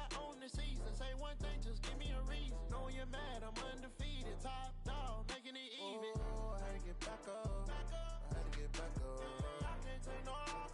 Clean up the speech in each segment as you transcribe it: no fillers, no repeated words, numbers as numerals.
I own the season. Say one thing, just give me a reason. Know you're mad, I'm undefeated. Top dog, making it even. Oh, I had to get back up. I had to get back up. I can't take no loss.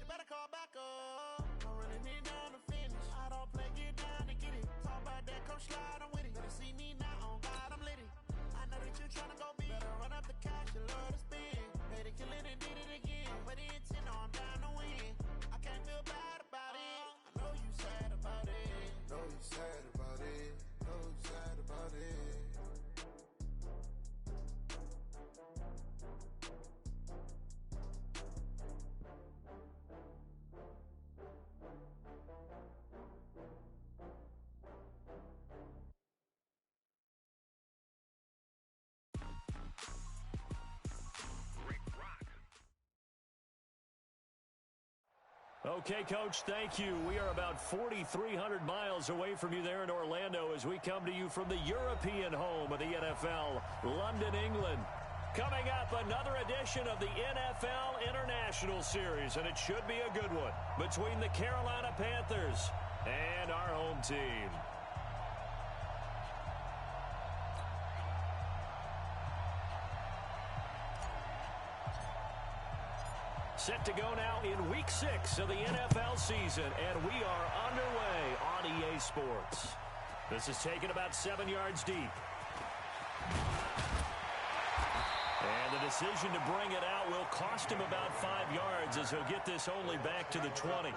You better call back up. I'm running it down to finish. I don't play, get down to get it. Talk about that, come slide, I'm with it. Better see me now, on God, I'm lit it. I know that you're trying to go big. Better run up the cash, you love to spend. Made it, kill it, and did it again. But the intent, no, I'm down to win. I can't feel bad about it. I know you sad about it. Know you sad about it. Know you sad about it. Okay, Coach, thank you. We are about 4,300 miles away from you there in Orlando as we come to you from the European home of the NFL, London, England. Coming up, another edition of the NFL International Series, and it should be a good one, between the Carolina Panthers and our home team. Set to go now in Week 6 of the NFL season, and we are underway on EA Sports. This is taken about 7 yards deep. And the decision to bring it out will cost him about 5 yards as he'll get this only back to the 20.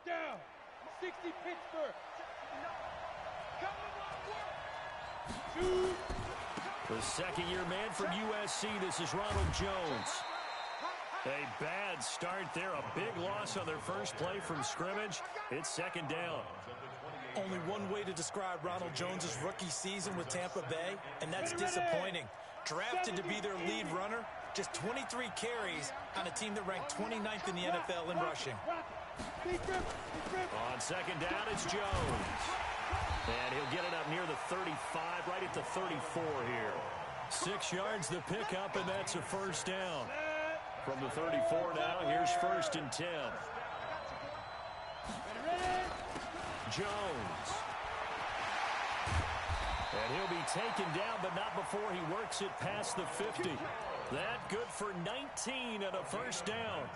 Down. 60 Pittsburgh. The second-year man from USC, this is Ronald Jones. A bad start there, a big loss on their first play from scrimmage. It's second down. Only one way to describe Ronald Jones' rookie season with Tampa Bay, and that's disappointing. Drafted to be their lead runner, just 23 carries on a team that ranked 29th in the NFL in rushing. On second down, it's Jones. And he'll get it up near the 35, right at the 34 here. 6 yards the pickup, and that's a first down. From the 34 now, here's 1st and 10. Jones. And he'll be taken down, but not before he works it past the 50. That good for 19 and a first down.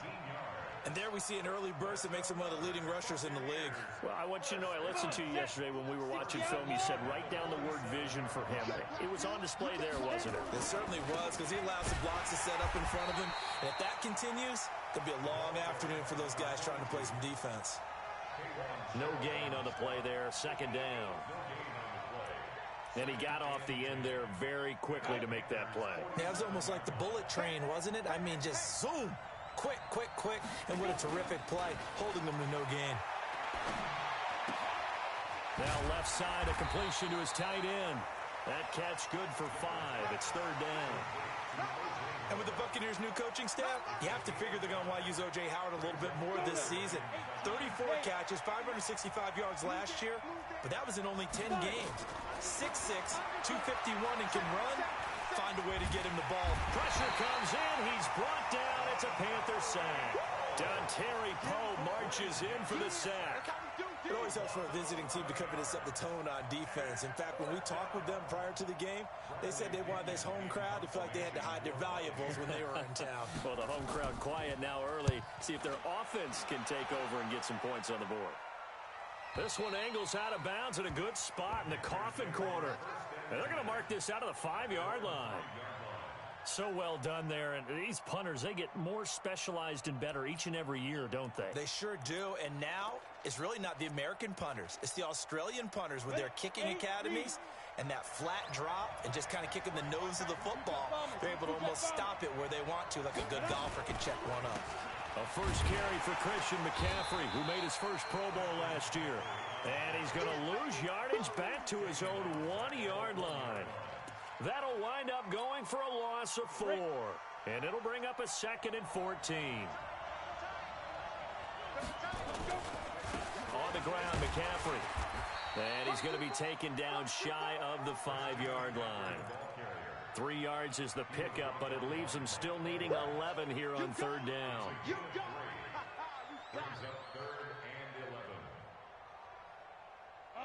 And there we see an early burst that makes him one of the leading rushers in the league. Well, I want you to know, I listened to you yesterday when we were watching film. You said write down the word vision for him. It was on display there, wasn't it? It certainly was, because he allows the blocks to set up in front of him. And if that continues, there'll be a long afternoon for those guys trying to play some defense. No gain on the play there, second down. And he got off the end there very quickly to make that play. Yeah, it was almost like the bullet train, wasn't it? I mean, just zoom. Quick, quick, quick. And what a terrific play, holding them to no gain. Now left side, a completion to his tight end. That catch good for 5. It's third down. And with the Buccaneers' new coaching staff, you have to figure they're going to want to use O.J. Howard a little bit more this season. 34 catches, 565 yards last year, but that was in only 10 games. 6'6", 251, and can run. Find a way to get him the ball. Pressure comes in. He's brought down. It's a Panther sack. Dontari Poe marches in for the sack. It always helps for a visiting team to come in and set the tone on defense. In fact, when we talked with them prior to the game, they said they wanted this home crowd to feel like they had to hide their valuables when they were in town. Well, the home crowd quiet now early. See if their offense can take over and get some points on the board. This one angles out of bounds at a good spot in the coffin corner. And they're going to mark this out of the 5-yard line. So well done there. And these punters, they get more specialized and better each and every year, don't they? They sure do. And now it's really not the American punters. It's the Australian punters with their kicking academies and that flat drop and just kind of kicking the nose of the football. They're able to almost stop it where they want to, like a good golfer can check one up. A first carry for Christian McCaffrey, who made his first Pro Bowl last year. And he's going to lose yardage back to his own 1-yard line. That'll wind up going for a loss of 4. And it'll bring up a 2nd and 14. On the ground, McCaffrey. And he's going to be taken down shy of the 5-yard line. 3 yards is the pickup, but it leaves him still needing 11 here on 3rd down.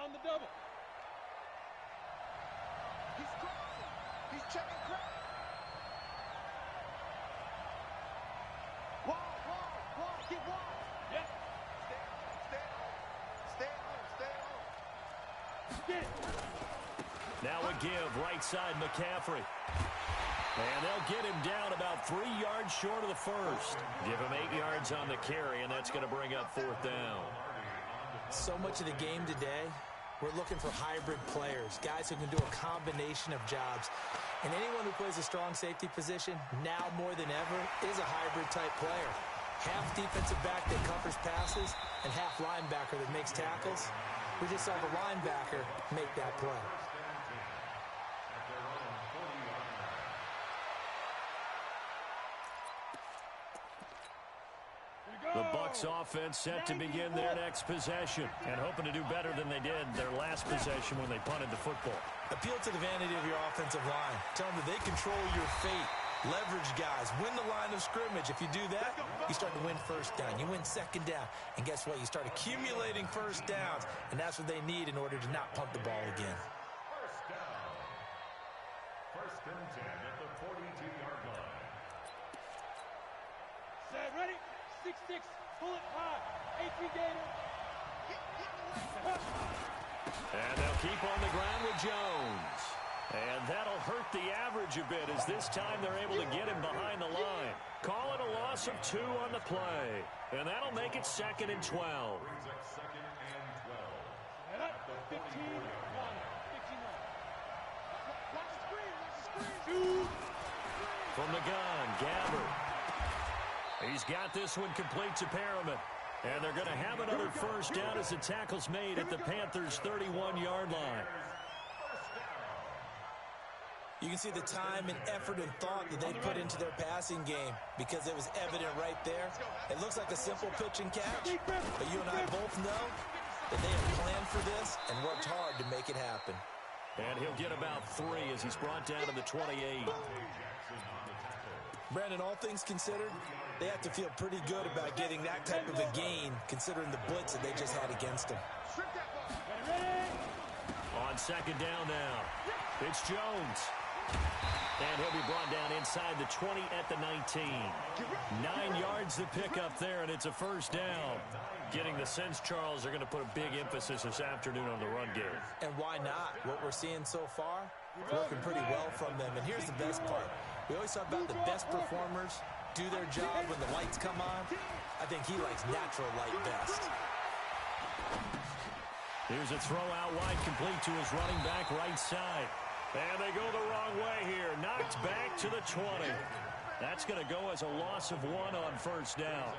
On the double. He's checking crowd. Wall, get wall. Yep. Stay on. Now a give, right side McCaffrey. And they'll get him down about 3 yards short of the first. Give him 8 yards on the carry, and that's going to bring up 4th down. So much of the game today, we're looking for hybrid players, guys who can do a combination of jobs. And anyone who plays a strong safety position, now more than ever, is a hybrid-type player. Half defensive back that covers passes, and half linebacker that makes tackles. We just saw the linebacker make that play. The Bucs offense set to begin their next possession and hoping to do better than they did their last possession when they punted the football. Appeal to the vanity of your offensive line. Tell them that they control your fate. Leverage guys. Win the line of scrimmage. If you do that, you start to win 1st down. You win 2nd down. And guess what? You start accumulating 1st downs. And that's what they need in order to not punt the ball again. 1st and 10 at the 42-yard line. Set, ready? 6-6, pull it high. 18 gainer. And they'll keep on the ground with Jones. And that'll hurt the average a bit as this time they're able to get him behind the line. Call it a loss of 2 on the play. And that'll make it 2nd and 12. Brings up 2nd and 12. At the 15 line. 15 line. Watch the screen. From the gun, Gabbert. He's got this one complete to Perriman. And they're going to have another 1st down as the tackle's made at the Panthers' 31-yard line. You can see the time and effort and thought that they put into their passing game because it was evident right there. It looks like a simple pitch and catch, but you and I both know that they have planned for this and worked hard to make it happen. And he'll get about 3 as he's brought down to the 28. Brandon, all things considered, they have to feel pretty good about getting that type of a gain considering the blitz that they just had against them. On 2nd down now, it's Jones. And he'll be brought down inside the 20 at the 19. 9 yards to pick up there, and it's a 1st down. Getting the sense, Charles, they're going to put a big emphasis this afternoon on the run game. And why not? What we're seeing so far, working pretty well from them. And here's the best part. We always talk about the best performers do their job when the lights come on. I think he likes natural light best. Here's a throw out wide, complete to his running back right side. And they go the wrong way here. Knocked back to the 20. That's going to go as a loss of 1 on 1st down.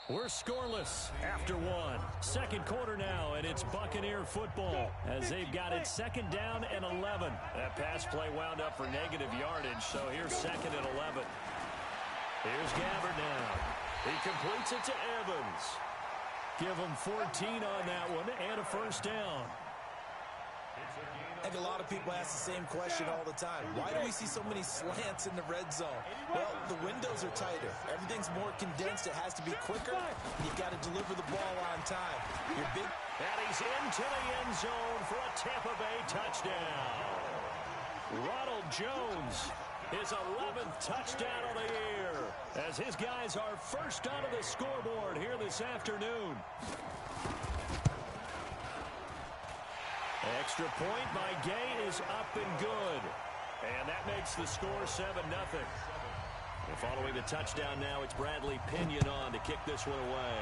We're scoreless after 1. 2nd quarter now, and it's Buccaneer football as they've got it 2nd down and 11. That pass play wound up for negative yardage, so here's 2nd and 11. Here's Gabbert now. He completes it to Evans. Give him 14 on that one and a 1st down. I think a lot of people ask the same question all the time. Why do we see so many slants in the red zone? Well, the windows are tighter. Everything's more condensed. It has to be quicker. And you've got to deliver the ball on time. Your big... And he's into the end zone for a Tampa Bay touchdown. Ronald Jones, his 11th touchdown of the year, as his guys are first onto the scoreboard here this afternoon. Extra point by Gay is up and good. And that makes the score 7-0. And following the touchdown now, it's Bradley Pinion on to kick this one away.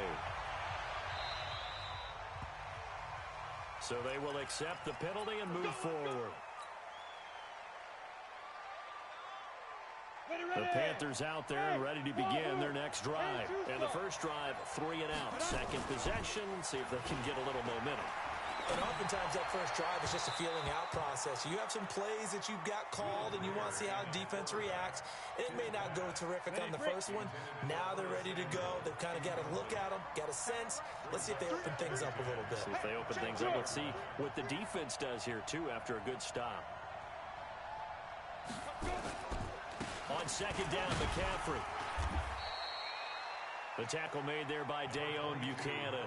So they will accept the penalty and move forward. The Panthers out there and ready to begin their next drive. And the first drive, 3 and out. Second possession, see if they can get a little momentum. And oftentimes that first drive is just a feeling out process. You have some plays that you've got called and you want to see how the defense reacts. It may not go terrific on the first one. Now they're ready to go. They've kind of got a look at them, got a sense. Let's see if they open things up a little bit. See if they open things up. Let's see what the defense does here, too, after a good stop. On second down, McCaffrey. The tackle made there by Dayon Buchanan.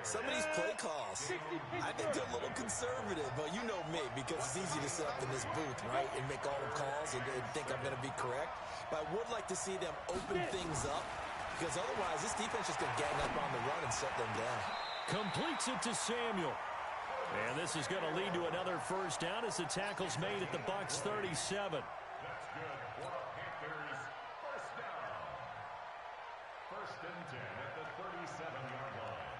Some of these play calls, I think they're a little conservative, but you know me, because it's easy to sit up in this booth, right, and make all the calls and think I'm going to be correct. But I would like to see them open things up, because otherwise this defense is going to gang up on the run and shut them down. Completes it to Samuel. And this is going to lead to another first down as the tackle's made at the Bucs 37. That's good for Panthers. First down. First and 10 at the 37-yard line.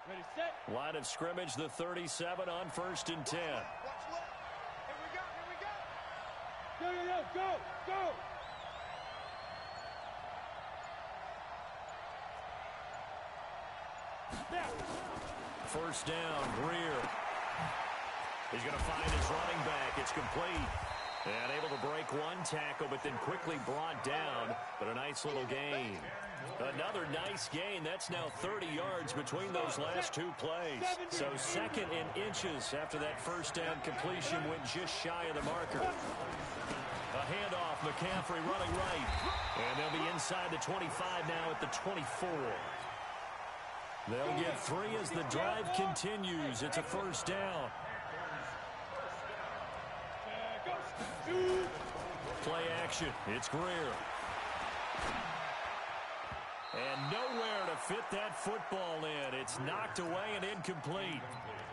Ready, set. Line of scrimmage, the 37 on first and 10. Watch left. Here we go, here we go. Go. First down, Greer. He's going to find his running back. It's complete. And able to break one tackle, but then quickly brought down. But a nice little gain. Another nice gain. That's now 30 yards between those last two plays. So second in inches after that first down completion went just shy of the marker. A handoff, McCaffrey running right. And they'll be inside the 25 now at the 24. They'll get 3 as the drive continues. It's a first down. Play action. It's Greer. And nowhere to fit that football in. It's knocked away and incomplete.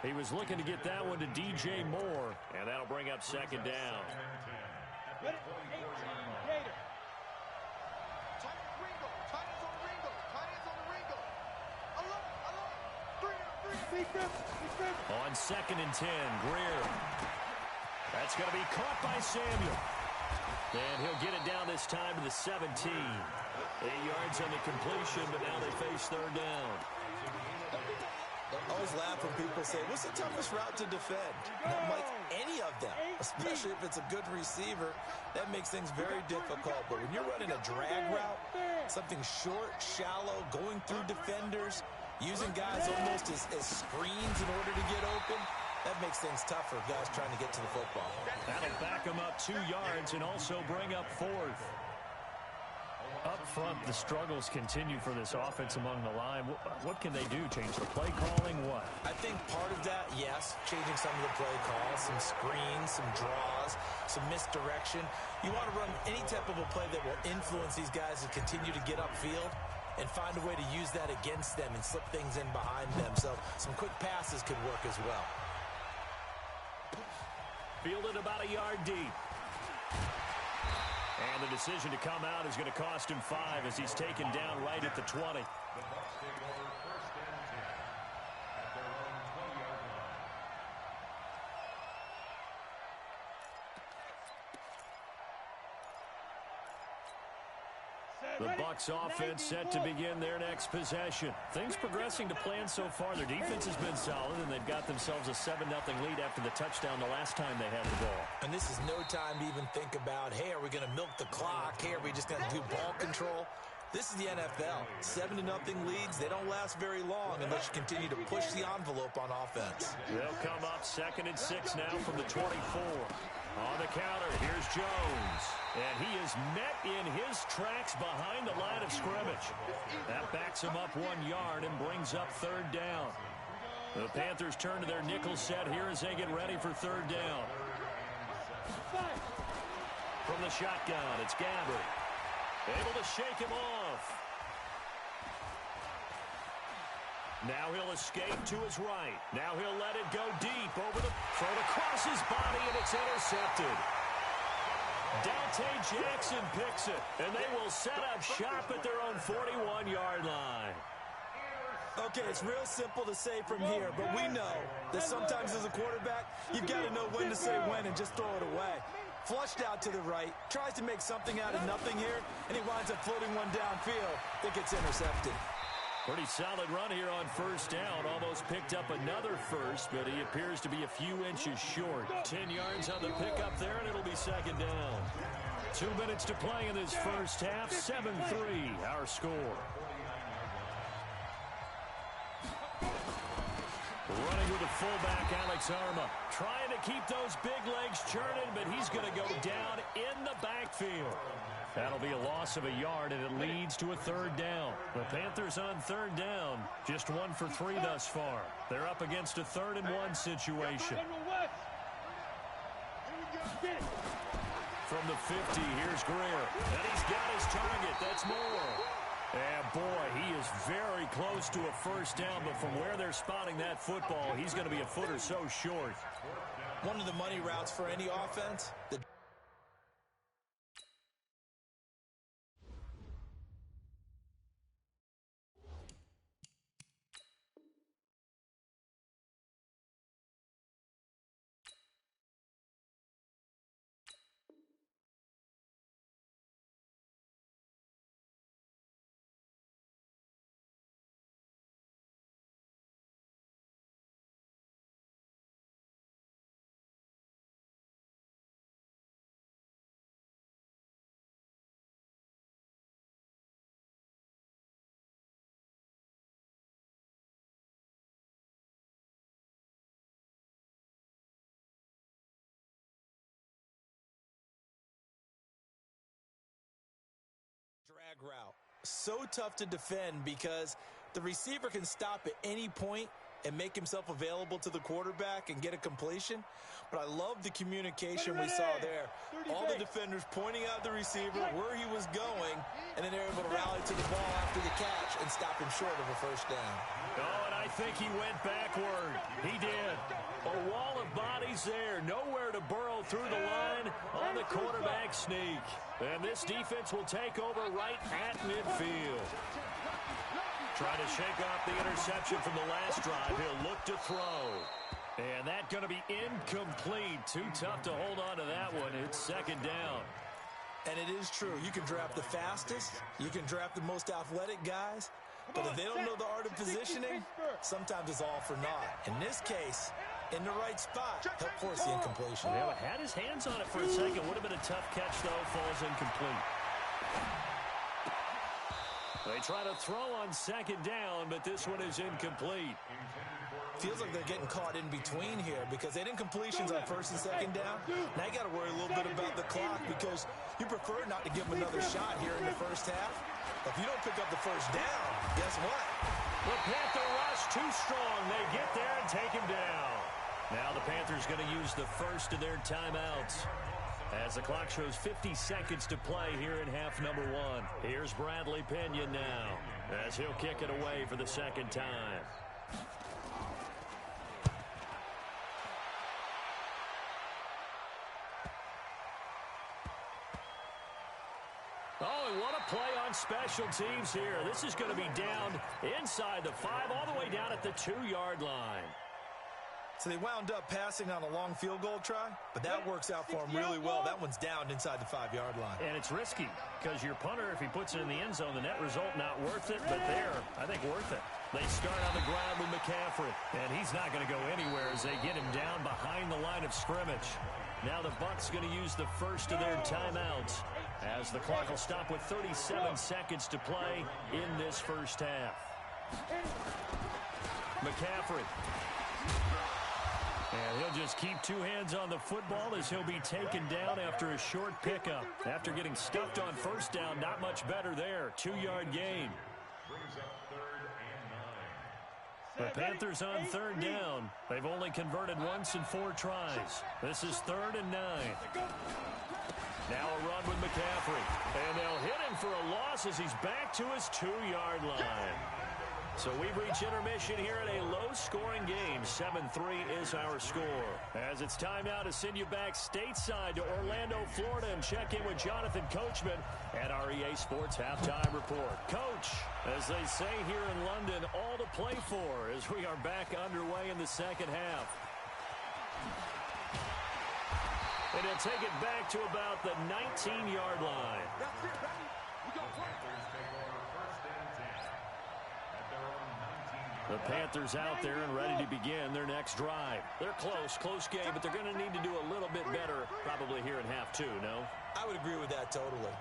He was looking to get that one to DJ Moore. And that'll bring up second down. On second and 10, Greer. That's going to be caught by Samuel. And he'll get it down this time to the 17. 8 yards on the completion, but now they face third down. I always laugh when people say, what's the toughest route to defend? I'm like, any of them, especially if it's a good receiver. That makes things very difficult. But when you're running a drag route, something short, shallow, going through defenders, using guys almost as screens in order to get open, that makes things tougher, guys trying to get to the football. That'll back them up 2 yards and also bring up fourth. Up front, the struggles continue for this offense among the line. What can they do? Change the play calling? What? I think part of that, yes, changing some of the play calls, some screens, some draws, some misdirection. You want to run any type of a play that will influence these guys to continue to get upfield and find a way to use that against them and slip things in behind them. So some quick passes could work as well. Fielded about a yard deep. And the decision to come out is going to cost him 5 as he's taken down right at the 20. The Bucs take over first and 10 at their own 20-yard line. The Bucs offense set to begin their next possession. Things progressing to plan so far. Their defense has been solid, and they've got themselves a 7-0 lead after the touchdown the last time they had the ball. And this is no time to even think about, hey, are we going to milk the clock? Hey, are we just going to do ball control? This is the NFL. 7-0 leads, they don't last very long unless you continue to push the envelope on offense. They'll come up 2nd and 6 now from the 24. On the counter, here's Jones. And he is met in his tracks behind the line of scrimmage. That backs him up 1 yard and brings up third down. The Panthers turn to their nickel set here as they get ready for third down. From the shotgun, it's Gabbert. Able to shake him off. Now he'll escape to his right. Now he'll let it go deep over the front across his body, and it's intercepted. Dante Jackson picks it, and they will set up shop at their own 41-yard line. Okay, it's real simple to say from here, but we know that sometimes as a quarterback, you've got to know when to say when and just throw it away. Flushed out to the right, tries to make something out of nothing here, and he winds up floating one downfield that gets intercepted. Pretty solid run here on first down. Almost picked up another first, but he appears to be a few inches short. 10 yards on the pickup there, and it'll be second down. 2 minutes to play in this first half. 7-3, our score. Running with the fullback, Alex Arma. Trying to keep those big legs churning, but he's going to go down in the backfield. That'll be a loss of a yard, and it leads to a third down. The Panthers on third down, just 1 for 3 thus far. They're up against a 3rd and 1 situation. From the 50, here's Greer. And he's got his target. That's Moore. And, boy, he is very close to a first down, but from where they're spotting that football, he's going to be a foot or so short. One of the money routes for any offense. Drag route. So tough to defend because the receiver can stop at any point and make himself available to the quarterback and get a completion. But I love the communication we saw there. All the defenders pointing out the receiver, where he was going, and then they're able to rally to the ball after the catch and stop him short of a first down. Oh, and I think he went backward. He did. A wall of bodies there. Nowhere to burrow through the line on the quarterback sneak. And this defense will take over right at midfield. Trying to shake off the interception from the last drive. He'll look to throw. And that's going to be incomplete. Too tough to hold on to that one. It's second down. And it is true. You can draft the fastest. You can draft the most athletic guys. But if they don't know the art of positioning, sometimes it's all for naught. In this case, in the right spot, help force the incompletion. Yeah, had his hands on it for a second. Would have been a tough catch, though. Falls incomplete. They try to throw on second down, but this one is incomplete. Feels like they're getting caught in between here because they didn't completions on first and second down. Now you got to worry a little bit about the clock because you prefer not to give them another shot here in the first half. If you don't pick up the first down, guess what? The Panther rush too strong. They get there and take him down. Now the Panthers going to use the first of their timeouts as the clock shows 50 seconds to play here in half number 1. Here's Bradley Pinion now as he'll kick it away for the second time. Oh, and what a play on special teams here. This is going to be down inside the 5, all the way down at the 2-yard line. So they wound up passing on a long field goal try, but that works out for them really well. That one's down inside the 5-yard line. And it's risky because your punter, if he puts it in the end zone, the net result not worth it, but there, I think worth it. They start on the ground with McCaffrey, and he's not going to go anywhere as they get him down behind the line of scrimmage. Now the Bucs going to use the first of their timeouts as the clock will stop with 37 seconds to play in this first half. McCaffrey. And he'll just keep 2 hands on the football as he'll be taken down after a short pickup. After getting stuffed on first down, not much better there. 2-yard gain. The Panthers on third down. They've only converted once in 4 tries. This is 3rd and 9. Now a run with McCaffrey. And they'll hit him for a loss as he's back to his 2-yard line. So we've reached intermission here in a low-scoring game. 7-3 is our score. As it's time now to send you back stateside to Orlando, Florida, and check in with Jonathan Coachman at our EA Sports Halftime Report. Coach, as they say here in London, all to play for as we are back underway in the second half. And he'll take it back to about the 19-yard line. That's it, baby. We go The Panthers out there and ready to begin their next drive. They're close game, but they're going to need to do a little bit better probably here in half two, no? I would agree with that totally.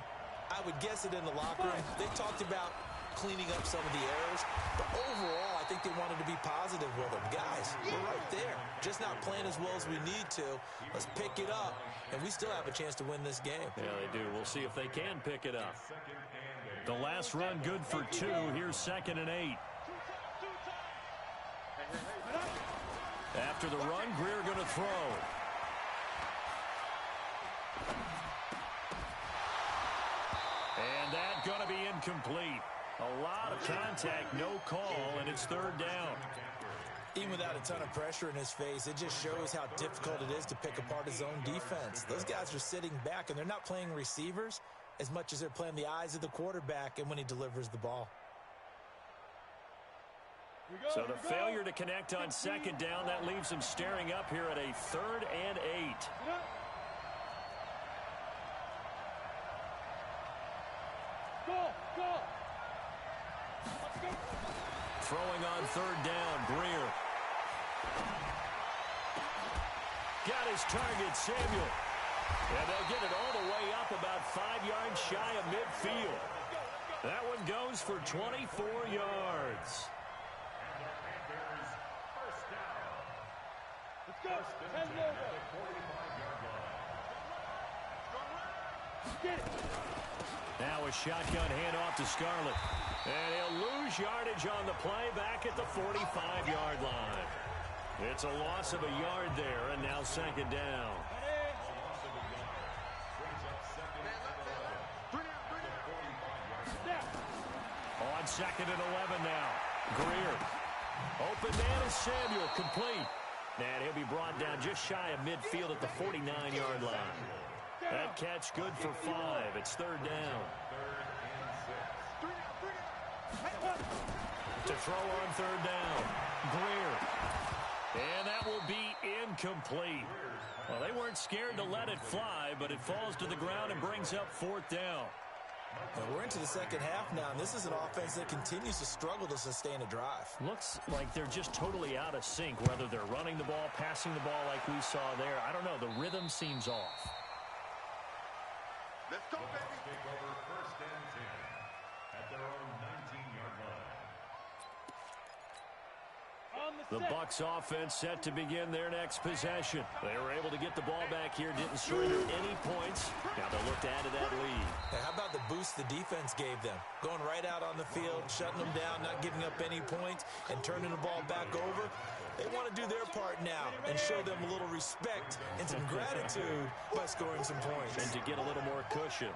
I would guess it in the locker room. They talked about cleaning up some of the errors, but overall, I think they wanted to be positive with them. Guys, we're right there. Just not playing as well as we need to. Let's pick it up, and we still have a chance to win this game. Yeah, they do. We'll see if they can pick it up. The last run good for 2. Here's 2nd and 8. After the run, Greer going to throw. And that going to be incomplete. A lot of contact, no call, and it's 3rd down. Even without a ton of pressure in his face, it just shows how difficult it is to pick apart his own defense. Those guys are sitting back, and they're not playing receivers as much as they're playing the eyes of the quarterback and when he delivers the ball. So the failure to connect on 2nd down, that leaves him staring up here at a 3rd and 8. Go. Throwing on 3rd down, Greer. Got his target, Samuel. And they'll get it all the way up about 5 yards shy of midfield. That one goes for 24 yards. Let's go. 10 logo. Get it. Now a shotgun handoff to Scarlett. And he'll lose yardage on the play back at the 45-yard line. It's a loss of a yard there, and now 2nd down. On 2nd and 11 now. Greer. Open man is Samuel, complete. And he'll be brought down just shy of midfield at the 49-yard line. That catch good for 5. It's 3rd down. To throw on 3rd down. Greer. And that will be incomplete. Well, they weren't scared to let it fly, but it falls to the ground and brings up 4th down. And we're into the second half now, and this is an offense that continues to struggle to sustain a drive. Looks like they're just totally out of sync, whether they're running the ball, passing the ball like we saw there. I don't know. The rhythm seems off. Let's go, baby. Take over 1st and 10 at their own 19-yard line. The Bucs offense set to begin their next possession. They were able to get the ball back here, didn't surrender any points. Now they'll look to add to that lead. Now, how about the boost the defense gave them? Going right out on the field, shutting them down, not giving up any points, and turning the ball back over. They want to do their part now and show them a little respect and some gratitude by scoring some points. And to get a little more cushion.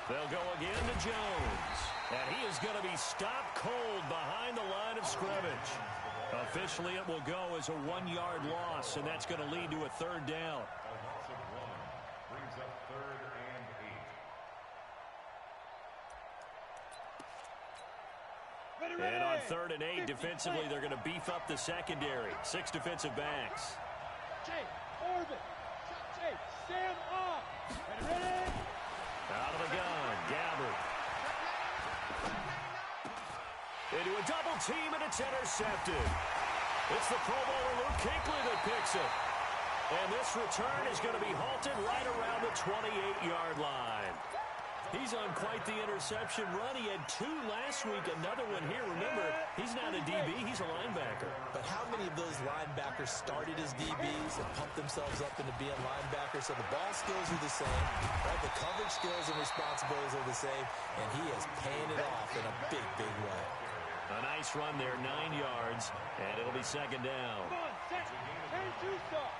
They'll go again to Jones. And he is going to be stopped cold behind the line of scrimmage. Officially, it will go as a 1-yard loss, and that's going to lead to a 3rd down. A loss of 1 brings up 3rd and 8. And on 3rd and 8, defensively, they're going to beef up the secondary. 6 defensive backs. Jay, Orvin. Jay, Sam off. Ready? Out of the gun, Gabbard. Into a double team, and it's intercepted. It's the Pro Bowler Luke Kuechly that picks it. And this return is going to be halted right around the 28-yard line. He's on quite the interception run. He had 2 last week, another one here. Remember, he's not a DB, he's a linebacker. But how many of those linebackers started as DBs and pumped themselves up into being linebackers? So the ball skills are the same, right? The coverage skills and responsibilities are the same, and he is paying it off in a big, big way. A nice run there, 9 yards, and it'll be 2nd down. Come on, set. 10-2 stop.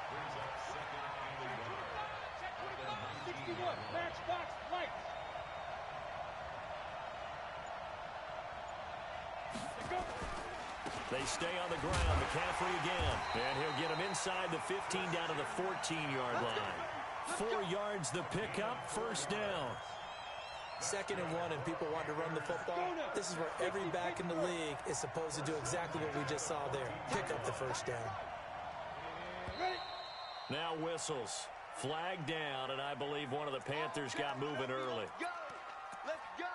61, matchbox, lights. They stay on the ground. McCaffrey again. And he'll get him inside the 15 down to the 14-yard line. 4 yards the pickup, first down. 2nd and 1, and people want to run the football. This is where every back in the league is supposed to do exactly what we just saw there. Pick up the first down. Now whistles. Flag down, and I believe one of the Panthers got moving early. Let's go.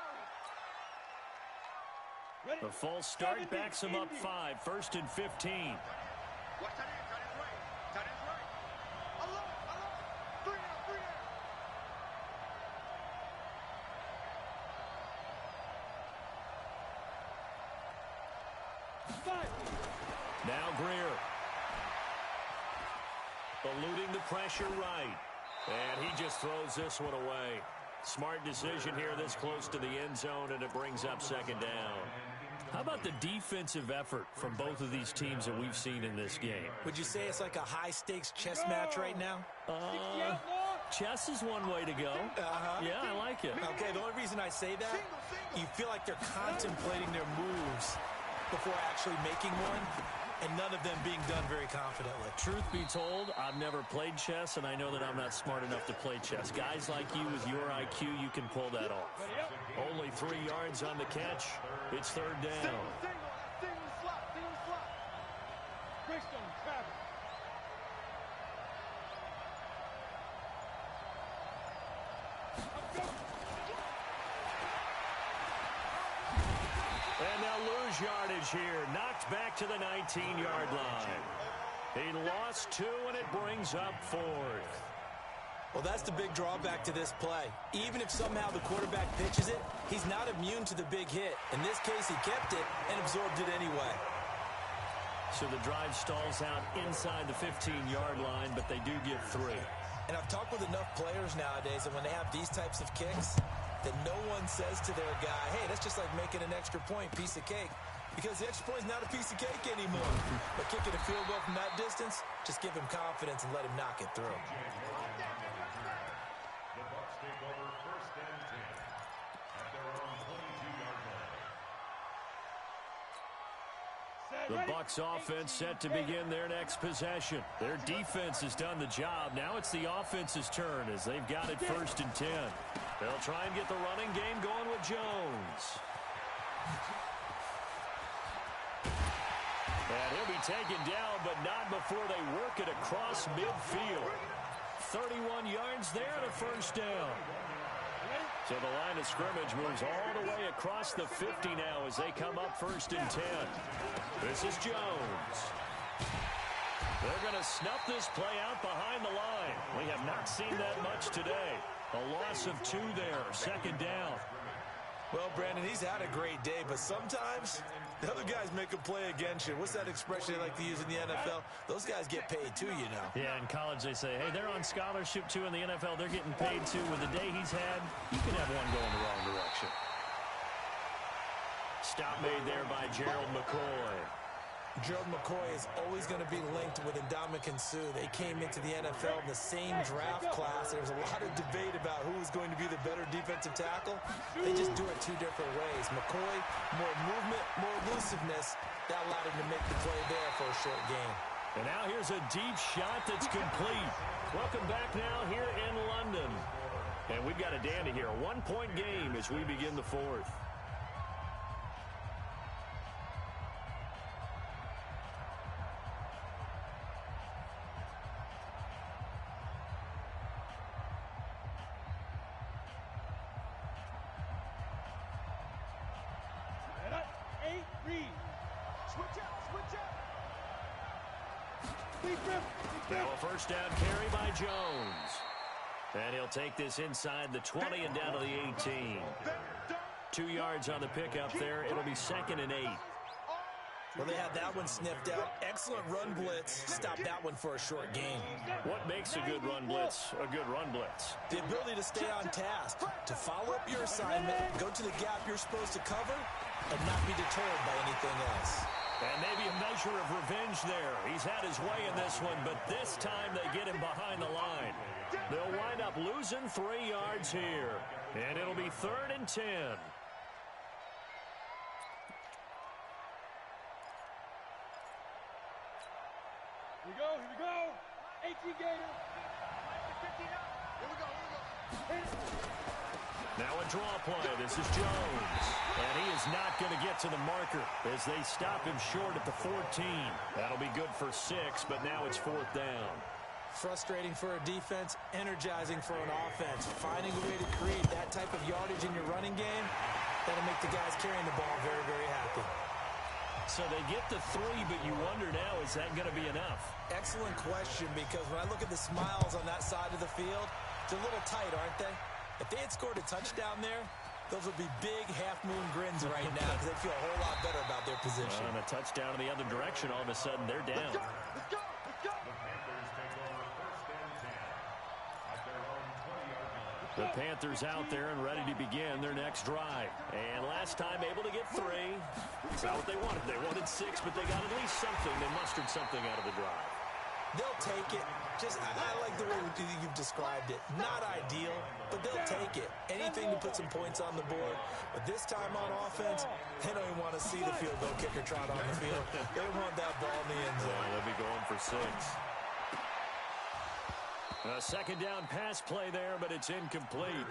The false start backs him up 5, 1st and 15. Watch that end, that is right. That is right. Alone. 3 down. 5. Now Greer. Eluding the pressure right. And he just throws this one away. Smart decision here this close to the end zone, and it brings up 2nd down. How about the defensive effort from both of these teams that we've seen in this game? Would you say it's like a high-stakes chess match right now? Chess is one way to go. Yeah, I like it. Okay, the only reason I say that, you feel like they're contemplating their moves before actually making one, and none of them being done very confidently. Truth be told, I've never played chess, and I know that I'm not smart enough to play chess. Guys like you with your IQ, you can pull that off. Only 3 yards on the catch. It's 3rd down. Single slot. Greystone, Travis. And they'll lose yardage here. Knocked back to the 19-yard line. He lost 2, and it brings up 4th. Well, that's the big drawback to this play. Even if somehow the quarterback pitches it, he's not immune to the big hit. In this case, he kept it and absorbed it anyway. So the drive stalls out inside the 15-yard line, but they do give 3. And I've talked with enough players nowadays that when they have these types of kicks, that no one says to their guy, hey, that's just like making an extra point, piece of cake. Because the extra point is not a piece of cake anymore. But kicking a field goal from that distance, just give him confidence and let him knock it through. The Bucs take over 1st and 10 at their own 22-yard line. The Bucs offense set to begin their next possession. Their defense has done the job. Now it's the offense's turn as they've got it 1st and 10. They'll try and get the running game going with Jones. And he'll be taken down, but not before they work it across midfield. 31 yards there and a 1st down. So the line of scrimmage moves all the way across the 50 now as they come up 1st and 10. This is Jones. They're going to snuff this play out behind the line. We have not seen that much today. A loss of 2 there, 2nd down. Well, Brandon, he's had a great day, but sometimes the other guys make a play against you. What's that expression they like to use in the NFL? Those guys get paid too, you know. Yeah, in college they say, hey, they're on scholarship too. In the NFL, they're getting paid too. With the day he's had, you can have one going the wrong direction. Stop made there by Gerald McCoy. Gerald McCoy is always going to be linked with Ndamukong Suh. They came into the NFL in the same draft class. There was a lot of debate about who was going to be the better defensive tackle. They just do it 2 different ways. McCoy, more movement, more elusiveness. That allowed him to make the play there for a short gain. And now here's a deep shot that's complete. Welcome back now here in London. And we've got a dandy here. A 1-point game as we begin the 4th. Now a 1st down carry by Jones. And he'll take this inside the 20 and down to the 18. 2 yards on the pickup there. It'll be 2nd and 8. Well, they had that one sniffed out. Excellent run blitz. Stop that one for a short gain. What makes a good run blitz a good run blitz? The ability to stay on task, to follow up your assignment, go to the gap you're supposed to cover, and not be deterred by anything else. And maybe a measure of revenge there. He's had his way in this one, but this time they get him behind the line. They'll wind up losing 3 yards here. And it'll be 3rd and 10. we go, here we go. 18 Gator. Here we go, here we go. Now a draw play. This is Jones. And he is not going to get to the marker as they stop him short at the 14. That'll be good for 6, but now it's 4th down. Frustrating for a defense, energizing for an offense. Finding a way to create that type of yardage in your running game, that'll make the guys carrying the ball very, very happy. So they get the 3, but you wonder now, is that going to be enough? Excellent question, because when I look at the smiles on that side of the field, it's a little tight, aren't they? If they had scored a touchdown there, those would be big half-moon grins right now because they'd feel a whole lot better about their position. And a touchdown in the other direction, all of a sudden they're down. Let's go, let's go. The Panthers take over 1st and 10 at their own 20-yard line. The Panthers out there and ready to begin their next drive. And last time able to get 3. It's not what they wanted. They wanted 6, but they got at least something. They mustered something out of the drive. They'll take it. I like the way you've described it. Not ideal, but they'll take it. Anything to put some points on the board. But this time on offense, they don't even want to see the field goal kicker trot on the field. They want that ball in the end zone. Yeah, they'll be going for 6. A 2nd down pass play there, but it's incomplete.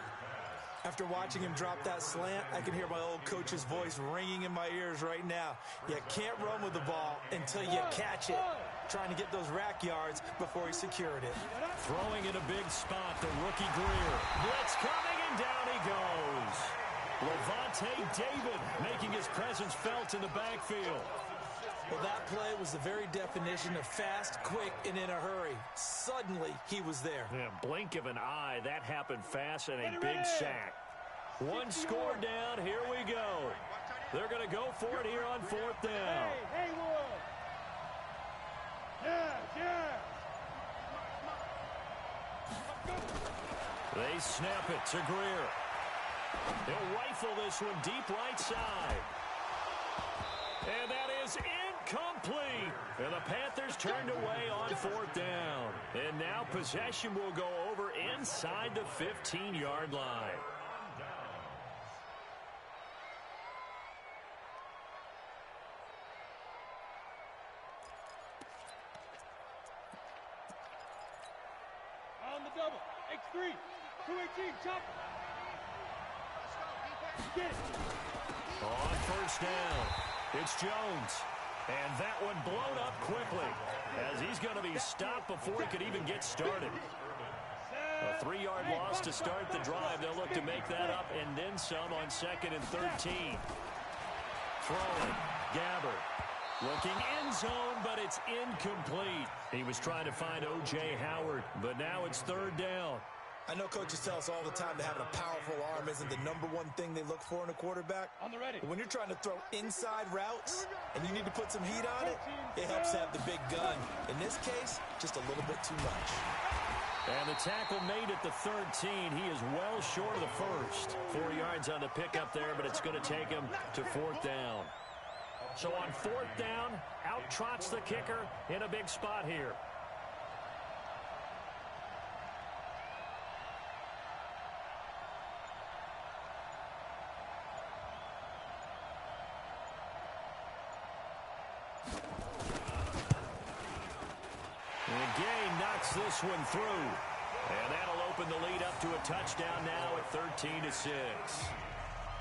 After watching him drop that slant, I can hear my old coach's voice ringing in my ears right now. You can't run with the ball until you catch it. Trying to get those rack yards before he secured it. Throwing in a big spot, the rookie Greer. Blitz coming, and down he goes. Levante David making his presence felt in the backfield. Well, that play was the very definition of fast, quick, and in a hurry. Suddenly, he was there. Yeah, blink of an eye, that happened fast, and a big sack. 1 score down, here we go. They're going to go for it here on 4th down. Hey, Haywood. Yeah. They snap it to Greer. He'll rifle this one deep right side. And that is incomplete. And the Panthers turned away on 4th down. And now possession will go over inside the 15-yard line. On the double. X3. 218. Chopper. Get it. On 1st down, it's Jones. And that one blown up quickly as he's going to be stopped before he could even get started. A 3-yard loss to start the drive. They'll look to make that up and then some on 2nd and 13. Throwing, Gabbard. Looking end zone, but it's incomplete. He was trying to find O.J. Howard, but now it's 3rd down. I know coaches tell us all the time that having a powerful arm isn't the #1 thing they look for in a quarterback. On the ready. But when you're trying to throw inside routes and you need to put some heat on it, it helps have the big gun. In this case, just a little bit too much. And the tackle made at the 13. He is well short of the first. 4 yards on the pickup there, but it's going to take him to 4th down. So on 4th down, out trots the kicker in a big spot here. And Gay knocks this one through. And that'll open the lead up to a touchdown now at 13-6.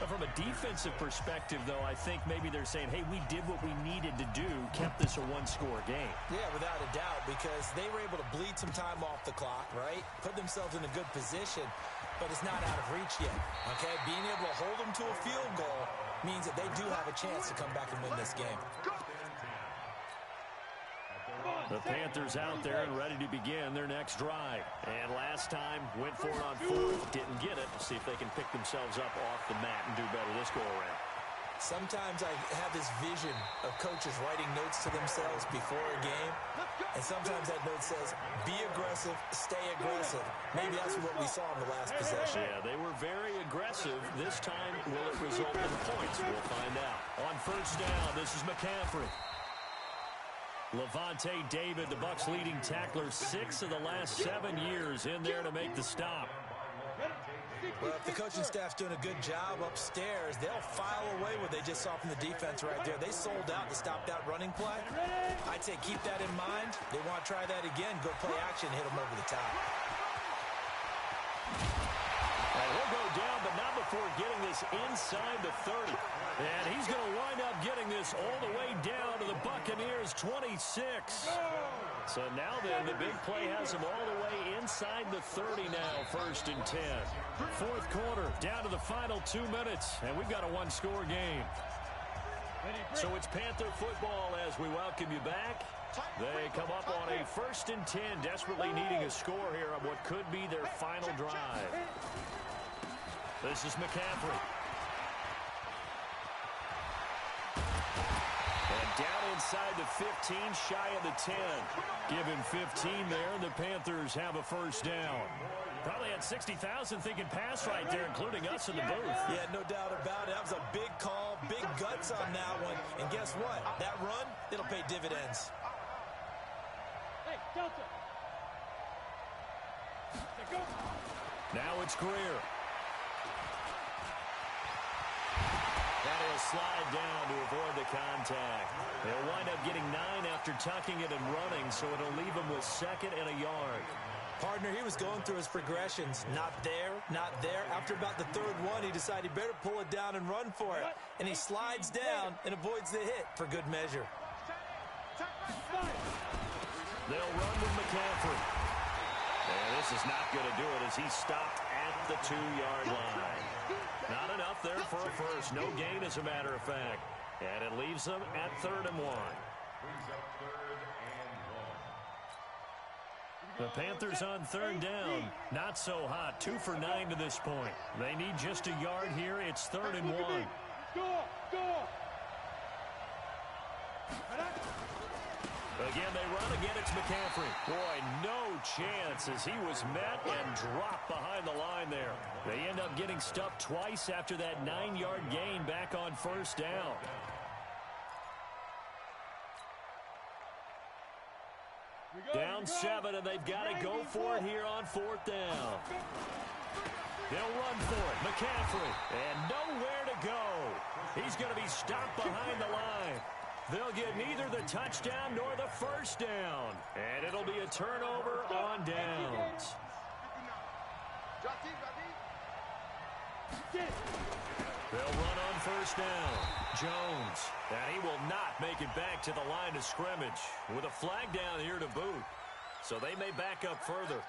From a defensive perspective, though, I think maybe they're saying, hey, we did what we needed to do, kept this a 1-score game. Yeah, without a doubt, because they were able to bleed some time off the clock, right? Put themselves in a good position, but it's not out of reach yet, okay? Being able to hold them to a field goal means that they do have a chance to come back and win this game. The Panthers out there and ready to begin their next drive. And last time, went for it on 4th, didn't get it. See if they can pick themselves up off the mat and do better this go-around. Sometimes I have this vision of coaches writing notes to themselves before a game, and sometimes that note says, be aggressive, stay aggressive. Maybe that's what we saw in the last possession. Yeah, they were very aggressive. This time, will it result in points? We'll find out. On 1st down, this is McCaffrey. Levante David, the Bucs' leading tackler, 6 of the last 7 years in there to make the stop. Well, if the coaching staff's doing a good job upstairs, they'll file away what they just saw from the defense right there. They sold out to stop that running play. I'd say keep that in mind. They want to try that again. Go play action, hit them over the top. And he'll go down, but not before getting this inside the 30. And he's going to wind up getting this all the way down to the Buccaneers' 26. So now then, the big play has him all the way inside the 30 now, 1st and 10. Fourth quarter, down to the final 2 minutes, and we've got a one-score game. So it's Panther football as we welcome you back. They come up on a 1st and 10, desperately needing a score here on what could be their final drive. This is McCaffrey. And down inside the 15, shy of the 10. Give him 15 there, and the Panthers have a first down. Probably had 60,000 thinking pass right there, including us in the booth. Yeah, no doubt about it. That was a big call, big guts on that one. And guess what? That run, it'll pay dividends. Hey, Delta. Go. Now it's Greer. That'll slide down to avoid the contact. They'll wind up getting 9 after tucking it and running, so it'll leave him with 2nd and a yard. Partner, he was going through his progressions. Not there, not there. After about the 3rd one, he decided he better pull it down and run for it. And he slides down and avoids the hit for good measure. They'll run with McCaffrey. And this is not going to do it as he stopped at the 2-yard line. Not enough there for a first. No gain, as a matter of fact. And it leaves them at 3rd and 1. The Panthers on 3rd down. Not so hot. 2 for 9 to this point. They need just a yard here. It's 3rd and 1. Again, they run. Again, it's McCaffrey. Boy, no chance as he was met and dropped behind the line there. They end up getting stuffed twice after that 9-yard gain back on 1st down. Down 7, and they've got to go for it here on 4th down. They'll run for it. McCaffrey, and nowhere to go. He's going to be stopped behind the line. They'll get neither the touchdown nor the first down. And it'll be a turnover on downs. They'll run on 1st down. Jones, and he will not make it back to the line of scrimmage with a flag down here to boot. So they may back up further.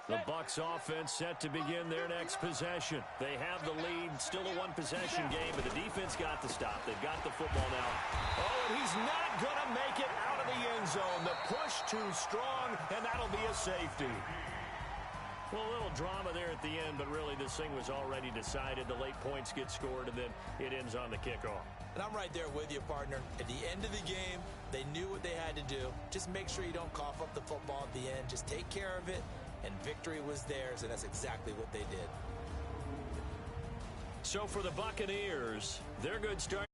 The Bucs offense set to begin their next possession. They have the lead, still a one-possession game, but the defense got the stop. They've got the football now. Oh, and he's not going to make it out of the end zone. The push too strong, and that'll be a safety. Well, a little drama there at the end, but really this thing was already decided. The late points get scored, and then it ends on the kickoff. And I'm right there with you, partner. At the end of the game, they knew what they had to do. Just make sure you don't cough up the football at the end. Just take care of it, and victory was theirs, and that's exactly what they did. So for the Buccaneers, their good start